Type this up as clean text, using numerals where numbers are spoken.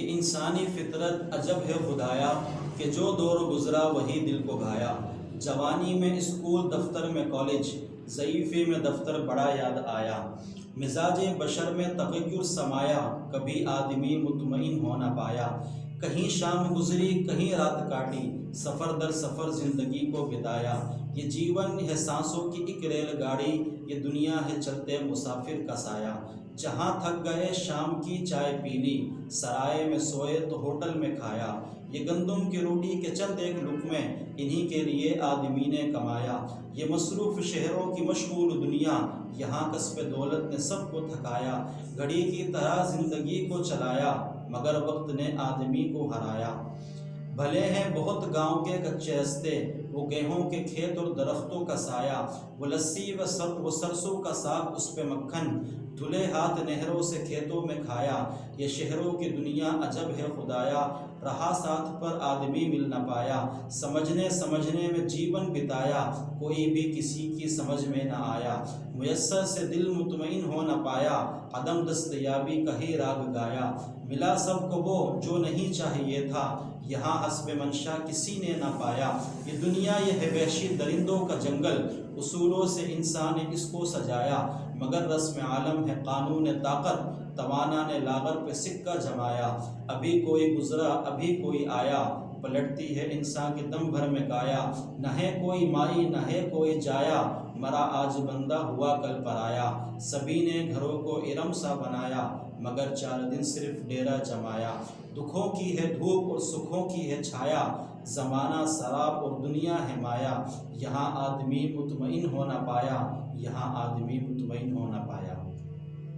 یہ انسانی فطرت عجب ہے خدایا، کہ جو دور گزرا وہی دل کو گھایا۔ جوانی میں اسکول، دفتر میں کالج، ضعیفی میں دفتر بڑا یاد آیا۔ مزاج بشر میں تغیر سمایا، کبھی آدمی مطمئن ہو نہ پایا۔ کہیں شام گزری، کہیں رات کاٹی، سفر در سفر زندگی کو بتایا۔ یہ جیون ہے سانسوں کی ایک ریل گاڑی، یہ دنیا ہے چلتے مسافر کا سایہ۔ جہاں تھک گئے شام کی چائے پی لی، سرائے میں سوئے تو ہوٹل میں کھایا۔ یہ گندم کی روٹی کے چند ایک لقمے، انہی کے لیے آدمی نے کمایا۔ یہ مصروف شہروں کی مشغول دنیا، یہاں کسب دولت نے سب کو تھکایا۔ گھڑی کی طرح زندگی کو چلایا، مگر وقت نے آدمی کو ہرایا۔ بھلے ہیں بہت گاؤں کے کچے رستے، وہ گیہوں کے کھیت اور درختوں کا سایہ۔ وہ لسی و سرسوں کا ساگ، اس پہ مکھن، دھلے ہاتھ نہروں سے کھیتوں میں کھایا۔ یہ شہروں کی دنیا عجب ہے خدایا، رہا ساتھ پر آدمی مل نہ پایا۔ سمجھنے میں جیون بتایا، کوئی بھی کسی کی سمجھ میں نہ آیا۔ میسر سے دل مطمئن ہو نہ پایا، عدم دستیابی کا ہی راگ گایا۔ ملا سب کو وہ جو نہیں چاہیے تھا، یہاں حسب منشا کسی نے نہ پایا۔ یہ دنیا یہ ہے وحشی درندوں کا جنگل، اصولوں سے انسان نے اس کو سجایا۔ مگر رسم عالم ہے قانون طاقت، توانا نے لاغر پہ سکہ جمایا۔ ابھی کوئی گزرا ابھی کوئی آیا، پلٹتی ہے انسان کے دم بھر میں کایا۔ نہ ہے کوئی مائی نہ ہے کوئی جایا، مرا آج بندہ ہوا کل پرایا۔ سبھی نے گھروں کو ارم سا بنایا، مگر 4 دن صرف ڈیرا جمایا۔ دکھوں کی ہے دھوپ اور سکھوں کی ہے چھایا، زمانہ سراب اور دنیا ہے مایا۔ یہاں آدمی مطمئن ہو نہ پایا، یہاں آدمی مطمئن ہو نہ